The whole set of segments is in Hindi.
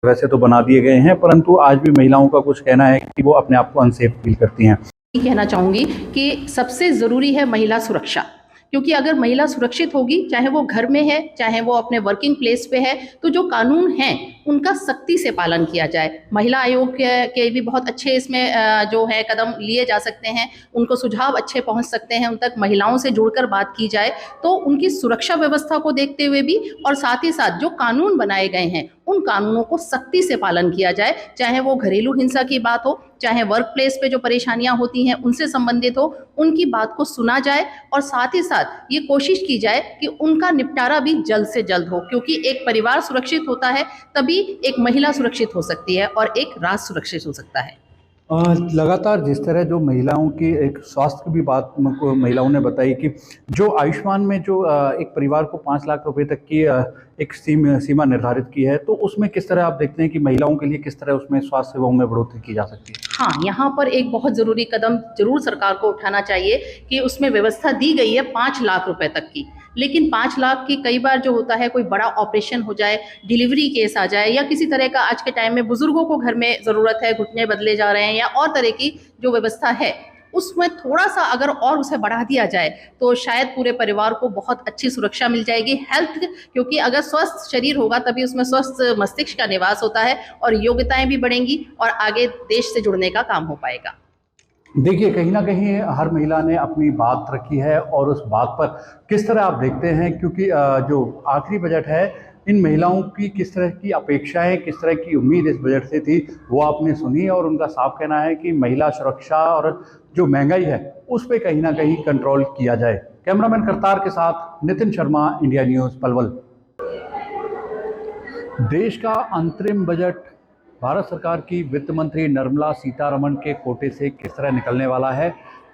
वैसे तो बना दिए गए हैं, परंतु आज भी महिलाओं का कुछ कहना है कि वो अपने आप को अनसेफ फील करती हैं। कहना चाहूँगी कि सबसे ज़रूरी है महिला सुरक्षा, क्योंकि अगर महिला सुरक्षित होगी, चाहे वो घर में है, चाहे वो अपने वर्किंग प्लेस पे है, तो जो कानून हैं उनका सख्ती से पालन किया जाए। महिला आयोग के भी बहुत अच्छे इसमें जो है कदम लिए जा सकते हैं, उनको सुझाव अच्छे पहुंच सकते हैं, उन तक महिलाओं से जुड़कर बात की जाए, तो उनकी सुरक्षा व्यवस्था को देखते हुए भी और साथ ही साथ जो कानून बनाए गए हैं उन कानूनों को सख्ती से पालन किया जाए, चाहे वो घरेलू हिंसा की बात हो, चाहे वर्क प्लेस पे जो परेशानियां होती हैं उनसे संबंधित हो, उनकी बात को सुना जाए और साथ ही साथ ये कोशिश की जाए कि उनका निपटारा भी जल्द से जल्द हो, क्योंकि एक परिवार सुरक्षित होता है तभी एक महिला सुरक्षित हो सकती है और एक राष्ट्र सुरक्षित हो सकता है। लगातार जिस तरह जो महिलाओं की एक स्वास्थ्य की भी बात को महिलाओं ने बताई कि जो आयुष्मान में जो एक परिवार को 5 लाख रुपए तक की एक सीमा निर्धारित की है, तो उसमें किस तरह आप देखते हैं कि महिलाओं के लिए किस तरह उसमें स्वास्थ्य सेवाओं में बढ़ोतरी की जा सकती है? हाँ, यहाँ पर एक बहुत ज़रूरी कदम ज़रूर सरकार को उठाना चाहिए कि उसमें व्यवस्था दी गई है 5 लाख रुपए तक की, लेकिन 5 लाख की कई बार जो होता है कोई बड़ा ऑपरेशन हो जाए, डिलीवरी केस आ जाए या किसी तरह का आज के टाइम में बुजुर्गों को घर में ज़रूरत है, घुटने बदले जा रहे हैं या और तरह की जो व्यवस्था है, उसमें थोड़ा-सा अगर और उसे बढ़ा दिया जाए, तो शायद पूरे परिवार को बहुत अच्छी सुरक्षा मिल जाएगी। हेल्थ, क्योंकि अगर स्वस्थ शरीर होगा तभी उसमें स्वस्थ मस्तिष्क का निवास होता है और योग्यताएँ भी बढ़ेंगी और आगे देश से जुड़ने का काम हो पाएगा। देखिए, कहीं न कहीं हर महिला ने अपनी बात रखी है और उस बात पर किस तरह आप देखते हैं, क्योंकि जो आखिरी बजट है, इन महिलाओं की किस तरह की अपेक्षाएँ, किस तरह की उम्मीद इस बजट से थी, वो आपने सुनी और उनका साफ कहना है कि महिला सुरक्षा और जो महँगाई है, उस पे कहीं न कहीं कंट्रोल किया जाए। कैमरामैन करतार के साथ नितिन शर्मा, इंडिया न्यूज़, पलवल। देश का अंतरिम बजट भारत सरकार की वित्त मंत्री निर्मला सीतारमण के कोटे से किस तरह निकलने वाला है?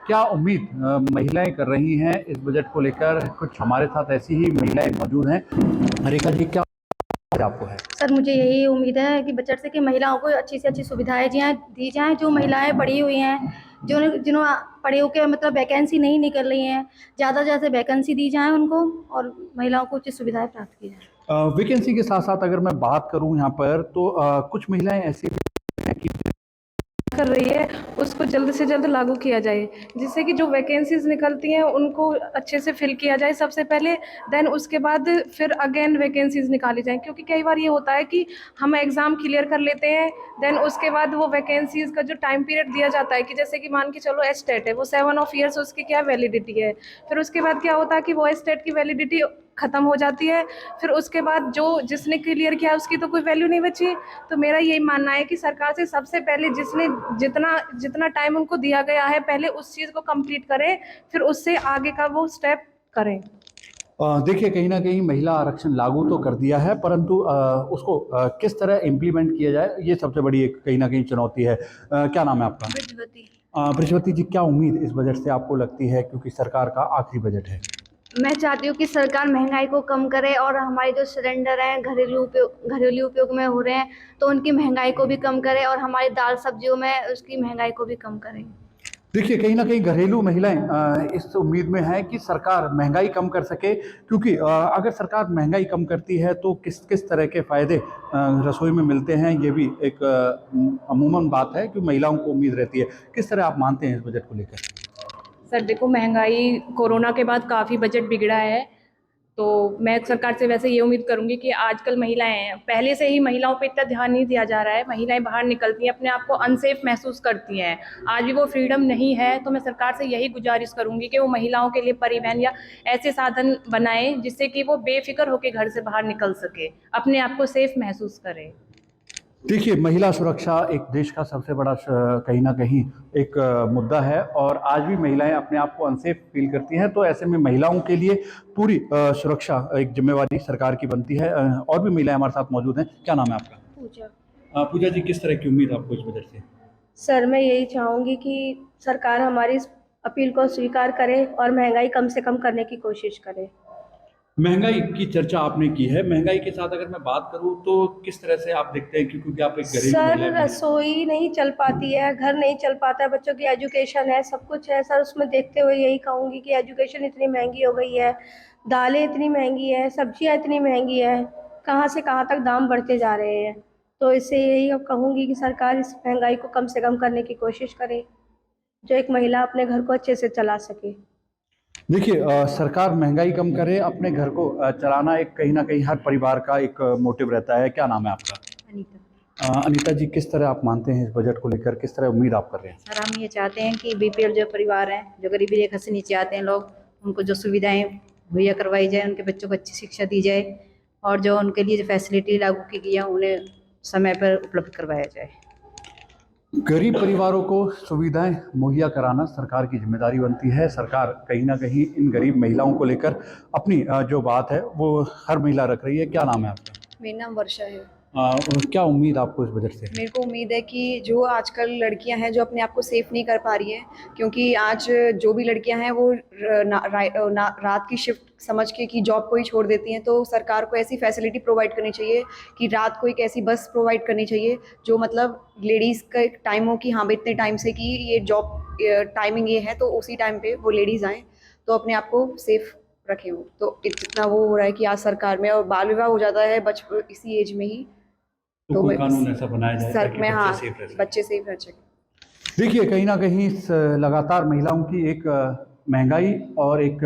क्या उम्मीद महिलाएं कर रही हैं इस बजट को लेकर? कुछ हमारे साथ ऐसी ही महिलाएं मौजूद हैं। रेखा जी, क्या आपको है? सर, मुझे यही उम्मीद है कि बजट से कि महिलाओं को अच्छी से अच्छी सुविधाएं दी जाएं। जो महिलाएं पढ़ी हुई हैं, जिन्होंने पढ़े होकर मतलब वैकेंसी नहीं निकल रही हैं, ज़्यादा से ज़्यादा वैकेंसी दी जाए उनको और महिलाओं को उचित सुविधाएं प्राप्त की जाए। वैकेंसी के साथ साथ अगर मैं बात करूं यहाँ पर, तो कुछ महिलाएं ऐसी हैं कि कर रही है उसको जल्द से जल्द लागू किया जाए, जिससे कि जो वैकेंसीज निकलती हैं उनको अच्छे से फिल किया जाए सबसे पहले, देन उसके बाद फिर अगेन वैकेंसीज निकाली जाएं। क्योंकि कई बार ये होता है कि हम एग्ज़ाम क्लियर कर लेते हैं, देन उसके बाद वो वैकेंसीज का जो टाइम पीरियड दिया जाता है कि जैसे कि मान के चलो एस्टेट है, वो 7 उसकी क्या वैलिडिटी है, फिर उसके बाद क्या होता है कि वो एस्टेट की वैलिडिटी ख़त्म हो जाती है, फिर उसके बाद जो जिसने क्लियर किया उसकी तो कोई वैल्यू नहीं बची। तो मेरा यही मानना है कि सरकार से सबसे पहले जिसने जितना जितना टाइम उनको दिया गया है पहले उस चीज़ को कंप्लीट करें, फिर उससे आगे का वो स्टेप करें। देखिए, कहीं न कहीं महिला आरक्षण लागू तो कर दिया है, परंतु उसको किस तरह इम्प्लीमेंट किया जाए, ये सबसे बड़ी एक कहीं न कहीं चुनौती है। क्या नाम है आपका? बृजवती। बृजवती जी, क्या उम्मीद इस बजट से आपको लगती है, क्योंकि सरकार का आखिरी बजट है? मैं चाहती हूँ कि सरकार महंगाई को कम करे और हमारे जो सिलेंडर हैं घरेलू उपयोग में हो रहे हैं, तो उनकी महंगाई को भी कम करे और हमारी दाल सब्जियों में उसकी महंगाई को भी कम करे। देखिए, कहीं न कहीं घरेलू महिलाएँ इस उम्मीद में हैं कि सरकार महँगाई कम कर सके, क्योंकि अगर सरकार महँगाई कम करती है तो किस किस तरह के फ़ायदे रसोई में मिलते हैं, ये भी एक अमूमन बात है कि महिलाओं को उम्मीद रहती है। किस तरह आप मानते हैं इस बजट को लेकर? सर देखो, महंगाई कोरोना के बाद काफ़ी बजट बिगड़ा है, तो मैं सरकार से वैसे ये उम्मीद करूंगी कि आजकल महिलाएं हैं, पहले से ही महिलाओं पे इतना ध्यान नहीं दिया जा रहा है, महिलाएं बाहर निकलती हैं अपने आप को अनसेफ महसूस करती हैं, आज भी वो फ्रीडम नहीं है। तो मैं सरकार से यही गुजारिश करूंगी कि वो महिलाओं के लिए परिवहन या ऐसे साधन बनाएं जिससे कि वो बेफिक्र होकर घर से बाहर निकल सके, अपने आप को सेफ महसूस करें। देखिए, महिला सुरक्षा एक देश का सबसे बड़ा कहीं न कहीं एक मुद्दा है और आज भी महिलाएं अपने आप को अनसेफ फील करती हैं, तो ऐसे में महिलाओं के लिए पूरी सुरक्षा एक जिम्मेवारी सरकार की बनती है। और भी महिलाएं हमारे साथ मौजूद हैं। क्या नाम है आपका? पूजा। पूजा जी, किस तरह की उम्मीद आपको इस बजट से? सर, मैं यही चाहूँगी कि सरकार हमारी इस अपील को स्वीकार करे और महंगाई कम से कम करने की कोशिश करे। महँगाई की चर्चा आपने की है, महँगाई के साथ अगर मैं बात करूँ तो किस तरह से आप देखते हैं कि क्योंकि आप एक घरेलू सर, महिला भी हैं? रसोई नहीं चल पाती है, घर नहीं चल पाता है, बच्चों की एजुकेशन है, सब कुछ है सर। उसमें देखते हुए यही कहूँगी कि एजुकेशन इतनी महंगी हो गई है, दालें इतनी महंगी है, सब्जियाँ इतनी महंगी है, कहाँ से कहाँ तक दाम बढ़ते जा रहे हैं। तो इससे यही अब कहूँगी कि सरकार इस महंगाई को कम से कम करने की कोशिश करे, जो एक महिला अपने घर को अच्छे से चला सके। देखिए सरकार महंगाई कम करे, अपने घर को चलाना एक कहीं ना कहीं हर परिवार का एक मोटिव रहता है। क्या नाम है आपका? अनीता। अनीता जी, किस तरह आप मानते हैं इस बजट को लेकर, किस तरह उम्मीद आप कर रहे हैं? सर, हम ये चाहते हैं कि बीपीएल जो परिवार हैं, जो गरीबी रेखा से नीचे आते हैं लोग, उनको जो सुविधाएं मुहैया करवाई जाए, उनके बच्चों को अच्छी शिक्षा दी जाए और जो उनके लिए जो फैसिलिटी लागू की गई है उन्हें समय पर उपलब्ध करवाया जाए। गरीब परिवारों को सुविधाएं मुहैया कराना सरकार की जिम्मेदारी बनती है। सरकार कहीं ना कहीं इन गरीब महिलाओं को लेकर अपनी जो बात है वो हर महिला रख रही है। क्या नाम है आपका? मेरा नाम वर्षा है। क्या उम्मीद आपको इस बजट से? मेरे को उम्मीद है कि जो आजकल लड़कियां हैं जो अपने आप को सेफ नहीं कर पा रही हैं, क्योंकि आज जो भी लड़कियां हैं वो रात की शिफ्ट समझ के कि जॉब को ही छोड़ देती हैं, तो सरकार को ऐसी फैसिलिटी प्रोवाइड करनी चाहिए कि रात को एक ऐसी बस प्रोवाइड करनी चाहिए जो मतलब लेडीज़ का एक टाइम हो कि हाँ भाई इतने टाइम से कि ये जॉब टाइमिंग ये है, तो उसी टाइम पे वो लेडीज़ आएँ तो अपने आप को सेफ रखें। वो तो जितना वो हो रहा है कि आज सरकार में और बाल विवाह हो जाता है इसी एज में ही, तो कोई कानून ऐसा बनाया जाए सर ताकि में हाँ बच्चे सेफ रह सकें। बच्चे सेफ रह सकें। देखिए कहीं ना कहीं लगातार महिलाओं की एक महंगाई और एक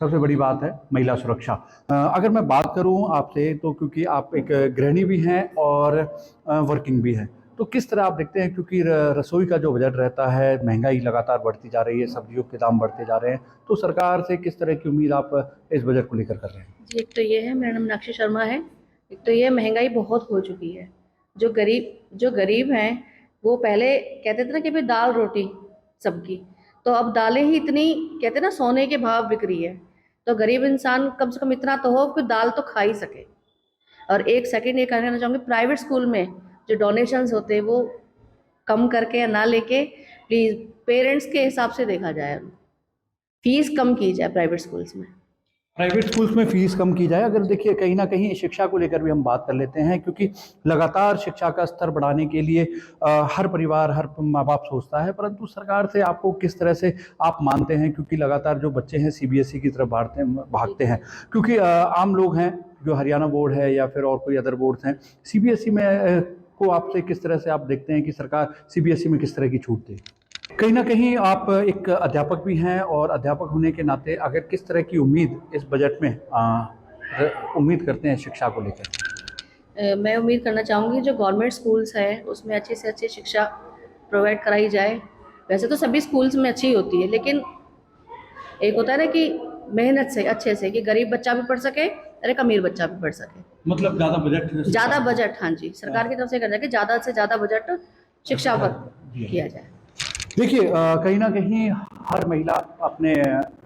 सबसे बड़ी बात है महिला सुरक्षा। अगर मैं बात करूं आपसे तो क्योंकि आप एक गृहिणी भी हैं और वर्किंग भी हैं, तो किस तरह आप देखते हैं, क्योंकि रसोई का जो बजट रहता है, महंगाई लगातार बढ़ती जा रही है, सब्जियों के दाम बढ़ते जा रहे हैं, तो सरकार से किस तरह की उम्मीद आप इस बजट को लेकर कर रहे हैं? जी, एक तो ये है, मेरा नाम मीनाक्षी शर्मा है। एक तो ये महंगाई बहुत हो चुकी है। जो गरीब हैं वो पहले कहते थे ना कि भाई दाल रोटी सबकी, तो अब दालें ही इतनी कहते हैं ना सोने के भाव बिक रही है, तो गरीब इंसान कम से कम इतना तो हो कि दाल तो खा ही सके। और एक सेकंड ये कहना चाहूँगी, प्राइवेट स्कूल में जो डोनेशंस होते हैं वो कम करके या ना लेके प्लीज़ पेरेंट्स के हिसाब से देखा जाए, फीस कम की जाए प्राइवेट स्कूल्स में। प्राइवेट स्कूल्स में फ़ीस कम की जाए। अगर देखिए कहीं ना कहीं शिक्षा को लेकर भी हम बात कर लेते हैं, क्योंकि लगातार शिक्षा का स्तर बढ़ाने के लिए हर परिवार, हर माँ बाप सोचता है, परंतु सरकार से आपको किस तरह से आप मानते हैं, क्योंकि लगातार जो बच्चे हैं सीबीएसई की तरफ भागते हैं, क्योंकि आम लोग हैं जो हरियाणा बोर्ड है या फिर और कोई अदर बोर्ड्स हैं, सीबीएसई में को आपसे किस तरह से आप देखते हैं कि सरकार सीबीएसई में किस तरह की छूट दे? कहीं ना कहीं आप एक अध्यापक भी हैं और अध्यापक होने के नाते अगर किस तरह की उम्मीद इस बजट में उम्मीद करते हैं शिक्षा को लेकर? मैं उम्मीद करना चाहूँगी जो गवर्नमेंट स्कूल्स हैं उसमें अच्छी से अच्छी शिक्षा प्रोवाइड कराई जाए। वैसे तो सभी स्कूल्स में अच्छी होती है, लेकिन एक होता है ना कि मेहनत से अच्छे से कि गरीब बच्चा भी पढ़ सके और एक अमीर बच्चा भी पढ़ सके। मतलब ज़्यादा बजट हाँ जी, सरकार की तरफ से करना है कि ज़्यादा से ज़्यादा बजट शिक्षा पर किया जाए। देखिए कहीं ना कहीं हर महिला अपने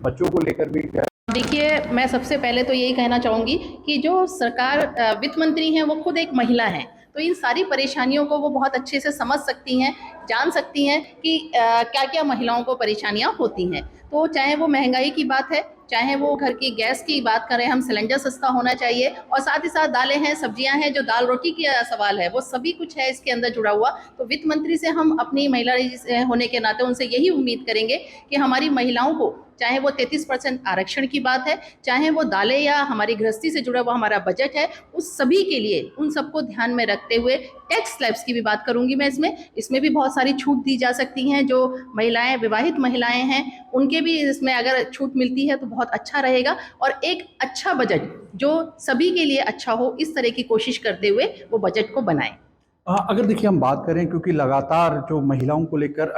बच्चों को लेकर भी, देखिए मैं सबसे पहले तो यही कहना चाहूँगी कि जो सरकार वित्त मंत्री हैं वो खुद एक महिला हैं, तो इन सारी परेशानियों को वो बहुत अच्छे से समझ सकती हैं, जान सकती हैं कि क्या क्या महिलाओं को परेशानियाँ होती हैं। तो चाहे वो महंगाई की बात है, चाहे वो घर की गैस की बात करें, हम सिलेंडर सस्ता होना चाहिए, और साथ ही साथ दालें हैं, सब्जियां हैं, जो दाल रोटी की सवाल है वो सभी कुछ है इसके अंदर जुड़ा हुआ। तो वित्त मंत्री से हम अपनी महिला होने के नाते उनसे यही उम्मीद करेंगे कि हमारी महिलाओं को, चाहे वो 33% आरक्षण की बात है, चाहे वो दालें या हमारी गृहस्थी से जुड़ा हुआ हमारा बजट है, उस सभी के लिए उन सबको ध्यान में रखते हुए टैक्स स्लैब्स की भी बात करूंगी मैं। इसमें भी बहुत सारी छूट दी जा सकती हैं। जो महिलाएं, विवाहित महिलाएं हैं, उनके भी इसमें अगर छूट मिलती है तो बहुत अच्छा रहेगा, और एक अच्छा बजट जो सभी के लिए अच्छा हो, इस तरह की कोशिश करते हुए वो बजट को बनाएं। अगर देखिए हम बात करें, क्योंकि लगातार जो महिलाओं को लेकर